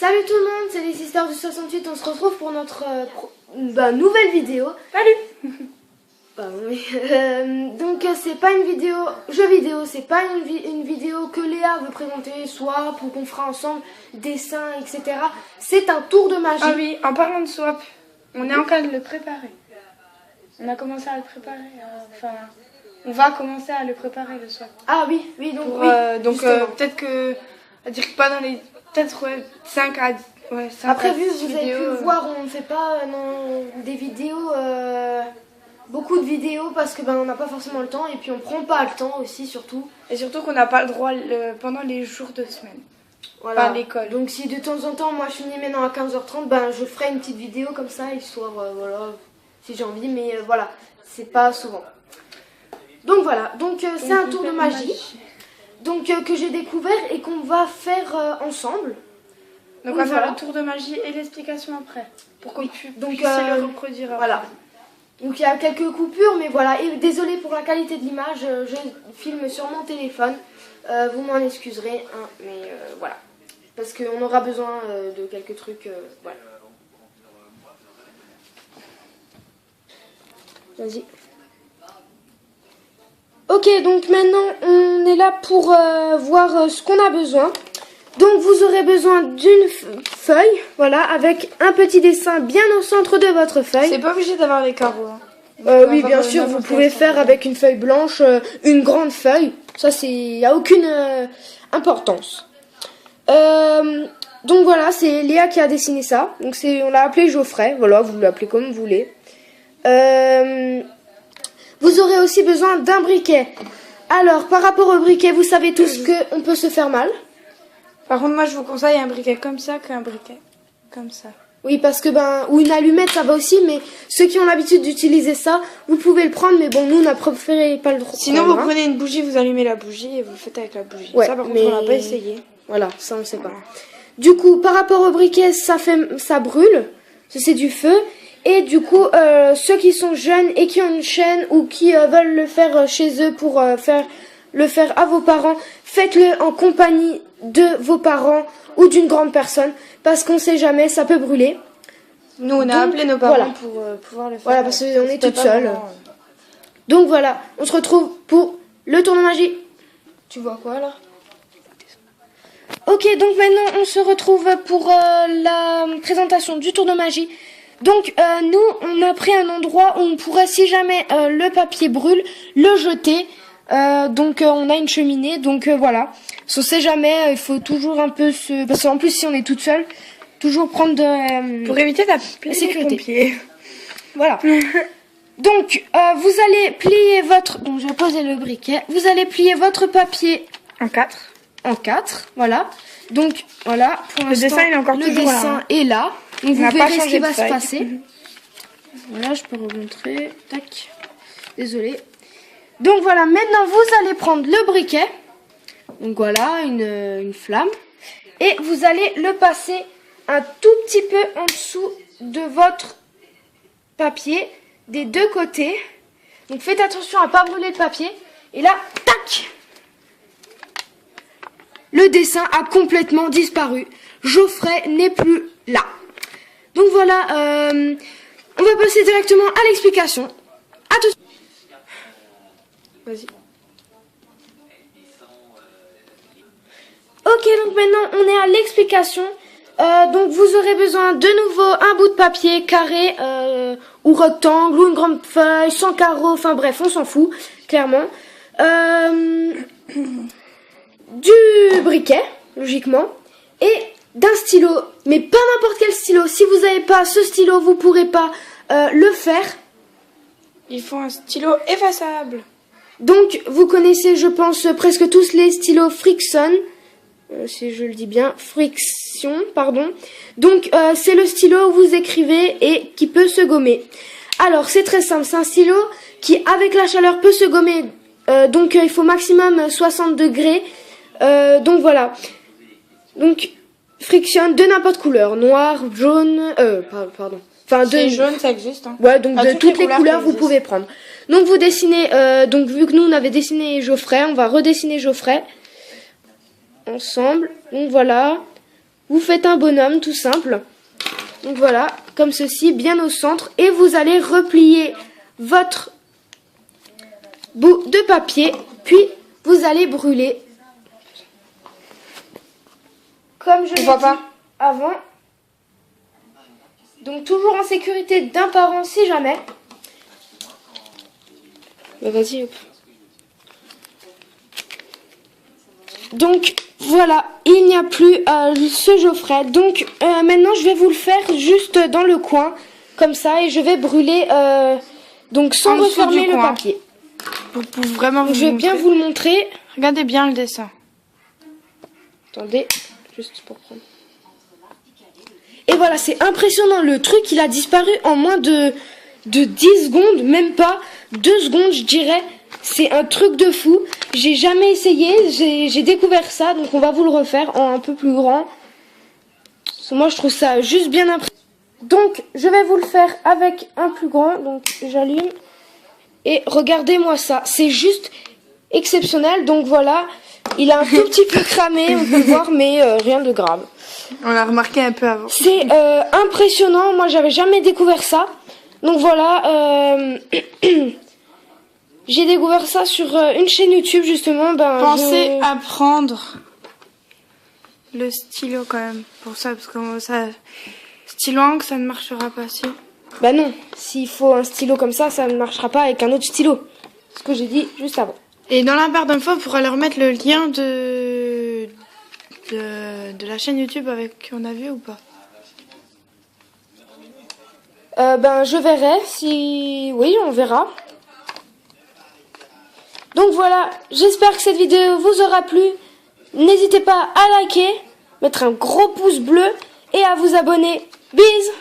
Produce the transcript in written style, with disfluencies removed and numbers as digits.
Salut tout le monde, c'est les Sisters du 68, on se retrouve pour notre nouvelle vidéo. Salut. Donc c'est pas une vidéo jeu vidéo, c'est pas une vidéo que Léa veut présenter, soit pour qu'on fera ensemble dessins, etc. C'est un tour de magie. Ah oui, en parlant de swap, on est en train de le préparer. On a commencé à le préparer, on va commencer à le préparer le swap. Ah oui, donc pour, oui. Peut-être que, à dire pas dans les, peut-être 5 à 10. Ouais, 5 Après, à vu que 6 vous avez vidéos, pu le voir, on ne fait pas des vidéos, beaucoup de vidéos parce que on n'a pas forcément le temps et puis on prend pas le temps aussi surtout. Et surtout qu'on n'a pas le droit pendant les jours de semaine. Voilà. Pas à l'école. Donc si de temps en temps, moi je finis maintenant à 15h30, je ferai une petite vidéo comme ça, histoire, voilà, si j'ai envie, mais voilà, c'est pas souvent. Donc voilà, c'est un tour de magie. Donc que j'ai découvert et qu'on va faire ensemble. Donc on va faire le tour de magie et l'explication après. Pour qu'on puisse le reproduire après. Voilà. Donc il y a quelques coupures, mais voilà. Et désolé pour la qualité de l'image, je filme sur mon téléphone. Vous m'en excuserez, hein, mais voilà. Parce qu'on aura besoin de quelques trucs. Voilà. Vas-y. Ok, donc maintenant on est là pour voir ce qu'on a besoin. Donc vous aurez besoin d'une feuille, voilà, avec un petit dessin bien au centre de votre feuille. C'est pas obligé d'avoir les carreaux. Oui, bien sûr, vous pouvez faire avec une feuille blanche, une grande feuille. Ça, y a aucune importance. Donc voilà, c'est Léa qui a dessiné ça. Donc on l'a appelé Geoffrey. Voilà, vous l'appelez comme vous voulez. Vous aurez aussi besoin d'un briquet. Alors, par rapport au briquet, vous savez tous qu'on peut se faire mal. Par contre, moi, je vous conseille un briquet comme ça qu'un briquet comme ça. Oui, parce que ou une allumette, ça va aussi, mais ceux qui ont l'habitude d'utiliser ça, vous pouvez le prendre, mais bon, nous, on a préféré pas le prendre. Sinon, vous prenez une bougie, vous allumez la bougie et vous le faites avec la bougie. Ouais, ça, par contre, on n'a pas essayé. Voilà, ça, on ne sait pas. Du coup, par rapport au briquet, ça brûle, c'est du feu. Et du coup, ceux qui sont jeunes et qui ont une chaîne ou qui veulent le faire chez eux pour le faire à vos parents, faites-le en compagnie de vos parents ou d'une grande personne, parce qu'on sait jamais, ça peut brûler. Nous, on a appelé nos parents pour pouvoir le faire. Voilà, parce qu'on est toute seule. Donc voilà, on se retrouve pour le tour de magie. Tu vois quoi là? Ok, donc maintenant on se retrouve pour la présentation du tour de magie. Donc nous, on a pris un endroit où on pourrait, si jamais le papier brûle, le jeter. On a une cheminée, donc voilà. On sait jamais, il faut toujours un peu parce qu'en plus si on est toute seule, toujours prendre pour éviter la sécurité. Voilà. Donc vous allez plier donc je vais poser le briquet. Vous allez plier votre papier en 4. En 4, voilà. Donc voilà, pour le dessin il est encore toujours là. Le dessin est là. Donc vous verrez ce qui va se passer. Voilà, je peux remontrer. Tac. Désolée. Donc voilà, maintenant vous allez prendre le briquet. Donc voilà, une flamme. Et vous allez le passer un tout petit peu en dessous de votre papier, des deux côtés. Donc faites attention à ne pas brûler le papier. Et là, tac! Le dessin a complètement disparu. Geoffrey n'est plus là. Donc voilà, on va passer directement à l'explication. À tout de suite. Vas-y. Ok, donc maintenant on est à l'explication. Donc vous aurez besoin de nouveau un bout de papier carré ou rectangle ou une grande feuille sans carreaux. Enfin bref, on s'en fout, clairement. Du briquet, logiquement, et d'un stylo, mais pas n'importe quel stylo. Si vous n'avez pas ce stylo, vous pourrez pas le faire. Il faut un stylo effaçable. Donc, vous connaissez, je pense, presque tous les stylos Friction, si je le dis bien, Friction, pardon. Donc, c'est le stylo où vous écrivez et qui peut se gommer. Alors, c'est très simple, c'est un stylo qui, avec la chaleur, peut se gommer. Donc, il faut maximum 60 degrés. Donc voilà. Donc Friction de n'importe couleur, noir, jaune, pardon. Enfin jaune, ça existe. Hein. Ouais, donc de toutes les couleurs vous pouvez prendre. Donc vous dessinez, donc vu que nous on avait dessiné Geoffrey, on va redessiner Geoffrey ensemble. Donc voilà. vous faites un bonhomme tout simple. Donc voilà, comme ceci, bien au centre. Et vous allez replier votre bout de papier, puis vous allez brûler. Comme je l'ai dit avant. Donc toujours en sécurité d'un parent si jamais. Bah vas-y, hop. Donc voilà, il n'y a plus ce Geoffrey. Donc maintenant je vais vous le faire juste dans le coin, comme ça, et je vais brûler donc sans refermer le papier. Pour vraiment vous je vais bien vous le montrer. Regardez bien le dessin. Attendez, juste pour prendre. Et voilà, c'est impressionnant, le truc il a disparu en moins de 10 secondes, même pas 2 secondes je dirais. C'est un truc de fou. J'ai jamais essayé, j'ai découvert ça, donc on va vous le refaire en un peu plus grand. Moi je trouve ça juste bien impressionnant. Donc je vais vous le faire avec un plus grand, donc j'allume. Et regardez-moi ça, c'est juste exceptionnel. Donc voilà, il a un tout petit peu cramé, on peut le voir, mais rien de grave. On l'a remarqué un peu avant. C'est impressionnant, moi j'avais jamais découvert ça. Donc voilà, j'ai découvert ça sur une chaîne YouTube justement. Pensez à prendre le stylo quand même pour ça, parce que ça, stylo encre, ça ne marchera pas si. Bah non, s'il faut un stylo comme ça ne marchera pas avec un autre stylo. Ce que j'ai dit juste avant. Et dans la barre d'infos, on pourra leur mettre le lien de la chaîne YouTube avec qu'on a vu ou pas. Je verrai si... Oui, on verra. Donc voilà, j'espère que cette vidéo vous aura plu. N'hésitez pas à liker, mettre un gros pouce bleu et à vous abonner. Bisous!